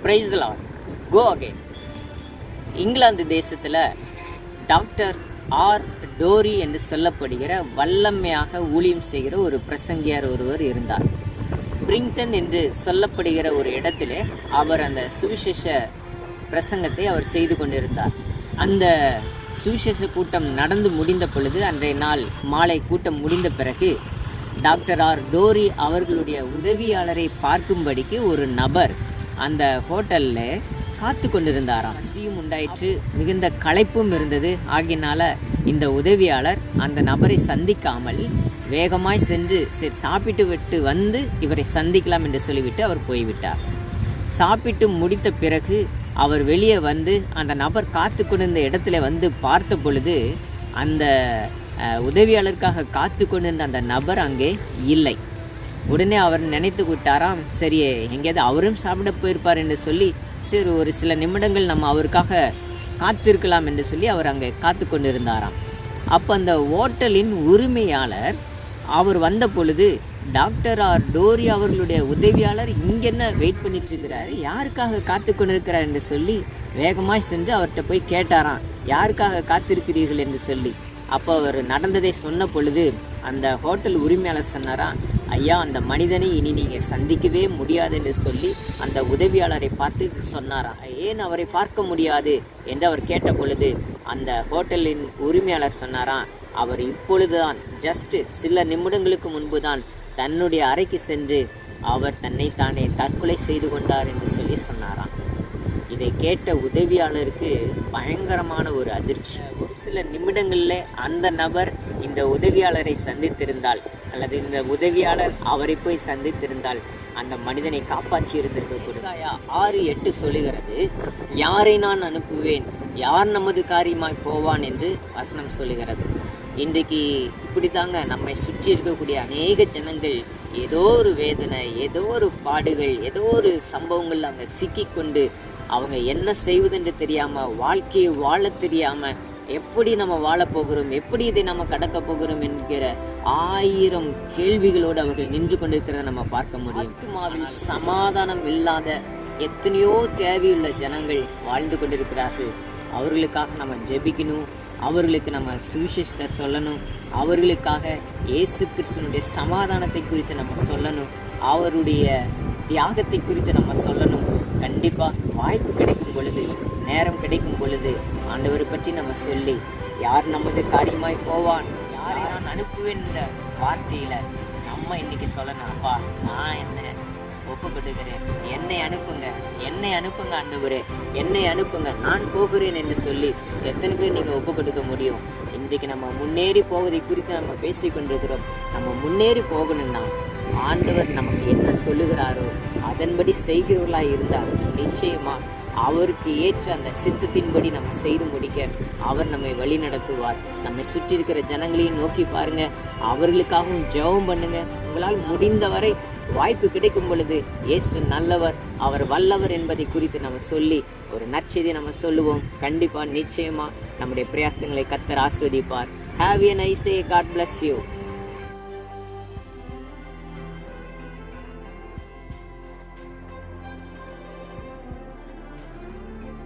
Price the lord. Go again. England தேசத்தில் doctor R Tory என்று சொல்லப்படுகிற வல்லமையாக ஊழியம் செய்கிற ஒரு பிரசங்கியார் ஒருவர் இருந்தார். பிரிங்டன் என்று சொல்லப்படுகிற ஒரு இடத்திலே அவர் அந்த சுவிசேஷ பிரசங்கத்தை அவர் செய்து கொண்டிருந்தார். அந்த சுவிசேஷ கூட்டம் நடந்து முடிந்த பொழுது, அன்றைய நாள் மாலை கூட்டம் முடிந்த பிறகு டாக்டர் ஆர் டோரி அவர்களுடைய உதவியாளரை பார்க்கும்படிக்கு ஒரு நபர் அந்த ஹோட்டலில் காத்து கொண்டிருந்தாராம். பசியும் உண்டாயிற்று, மிகுந்த களைப்பும் இருந்தது. ஆகினால இந்த உதவியாளர் அந்த நபரை சந்திக்காமல் வேகமாய் சென்று சரி சாப்பிட்டு விட்டு வந்து இவரை சந்திக்கலாம் என்று சொல்லிவிட்டு அவர் போய்விட்டார். சாப்பிட்டு முடித்த பிறகு அவர் வெளியே வந்து அந்த நபர் காத்து கொண்டிருந்த இடத்துல வந்து பார்த்த பொழுது அந்த உதவியாளருக்காக காத்து கொண்டிருந்த அந்த நபர் அங்கே இல்லை. உடனே அவர் நினைத்து விட்டாராம், சரி எங்கேயாவது அவரும் சாப்பிட போயிருப்பார் என்று சொல்லி சரி ஒரு சில நிமிடங்கள் நம்ம அவருக்காக காத்திருக்கலாம் என்று சொல்லி அவர் அங்கே காத்து கொண்டிருந்தாராம். அப்போ அந்த ஹோட்டலின் உரிமையாளர் அவர் வந்த பொழுது டாக்டர் ஆர் டோரி அவர்களுடைய உதவியாளர் இங்கென்ன வெயிட் பண்ணிட்டு இருக்கிறாரு, யாருக்காக காத்து கொண்டிருக்கிறார் என்று சொல்லி வேகமாய் சென்று அவர்கிட்ட போய் கேட்டாராம், யாருக்காக காத்திருக்கிறீர்கள் என்று சொல்லி. அப்போ அவர் நடந்ததை சொன்ன பொழுது அந்த ஹோட்டல் உரிமையாளர் சொன்னாராம், ஐயா அந்த மனிதனை இனி நீங்கள் சந்திக்கவே முடியாது என்று சொல்லி அந்த உதவியாளரை பார்த்து சொன்னாராம். ஏன் அவரை பார்க்க முடியாது என்று அவர் கேட்ட பொழுது அந்த ஹோட்டலின் உரிமையாளர் சொன்னாராம், அவர் இப்பொழுதுதான் ஜஸ்ட் சில நிமிடங்களுக்கு முன்பு தான் தன்னுடைய அறைக்கு சென்று அவர் தன்னைத்தானே தற்கொலை செய்து கொண்டார் என்று சொல்லி சொன்னாராம். இதை கேட்ட உதவியாளருக்கு பயங்கரமான ஒரு அதிர்ச்சி. ஒரு சில நிமிடங்களில் அந்த நபர் இந்த உதவியாளரை சந்தித்திருந்தால் அல்லது இந்த உதவியாளர் அவரை போய் சந்தித்திருந்தால் அந்த மனிதனை காப்பாற்றி இருந்திருக்கக்கூடும். 6:8 சொல்லுகிறது, யாரை நான் அனுப்புவேன், யார் நமது காரியமாய் போவான் என்று வசனம் சொல்லுகிறது. இன்றைக்கு இப்படி தாங்க நம்மை சுற்றி இருக்கக்கூடிய அநேக ஜனங்கள் ஏதோ ஒரு வேதனை, ஏதோ ஒரு பாடுகள், ஏதோ ஒரு சம்பவங்கள் அவங்க சிக்கிக்கொண்டு அவங்க என்ன செய்வதென்று தெரியாமல், வாழ்க்கையை வாழ தெரியாமல், எப்படி நம்ம வாழப்போகிறோம், எப்படி இதை நம்ம கடக்க போகிறோம் என்கிற 1000 கேள்விகளோடு அவர்கள் நின்று கொண்டிருக்கிறத நம்ம பார்க்க முடியும். ஆத்துமாவில் சமாதானம் இல்லாத எத்தனையோ தேவையுள்ள ஜனங்கள் வாழ்ந்து கொண்டிருக்கிறார்கள். அவர்களுக்காக நம்ம ஜெபிக்கணும், அவர்களுக்கு நம்ம சுவிசேஷத்தை சொல்லணும், அவர்களுக்காக இயேசு கிறிஸ்துவினுடைய சமாதானத்தை குறித்து நம்ம சொல்லணும், அவருடைய தியாகத்தை குறித்து நம்ம சொல்லணும். கண்டிப்பாக வாய்ப்பு கிடைக்கும் பொழுது, நேரம் கிடைக்கும் பொழுது ஆண்டவரை பற்றி நம்ம சொல்லி, யார் நமது காரியமாய் போவான், யாரை நான் அனுப்புவேன் என்ற வார்த்தையில் நம்ம இன்னைக்கு சொல்லணும், அப்பா நான் என்ன ஒப்பு கொடுக்கிறேன், என்னை அனுப்புங்க, என்னை அனுப்புங்க ஆண்டவரே, என்னை அனுப்புங்க, நான் போகிறேன் என்று சொல்லி எத்தனை பேர் நீங்கள் ஒப்பு கொடுக்க முடியும்? இன்றைக்கு நம்ம முன்னேறி போவதை குறித்து நம்ம பேசி கொண்டிருக்கிறோம். நம்ம முன்னேறி போகணும்னா ஆண்டவர் நமக்கு என்ன சொல்லுகிறாரோ அதன்படி செய்கிறவர்களாக இருந்தால் நிச்சயமாக அவருக்கு ஏற்ற அந்த சித்தத்தின்படி நம்ம செய்து முடிக்க அவர் நம்மை வழி நடத்துவார். நம்மை சுற்றி இருக்கிற ஜனங்களையும் நோக்கி பாருங்க, அவர்களுக்காகவும் ஜெபம் பண்ணுங்க. உங்களால் முடிந்தவரை வாய்ப்பு கிடைக்கும் பொழுது இயேசு நல்லவர், அவர் வல்லவர் என்பதை குறித்து நம்ம சொல்லி ஒரு நற்செய்தியை நம்ம சொல்லுவோம். கண்டிப்பாக நிச்சயமாக நம்முடைய பிரயாசங்களை கர்த்தர் ஆசீர்வதிப்பார். Have a nice day. God bless you.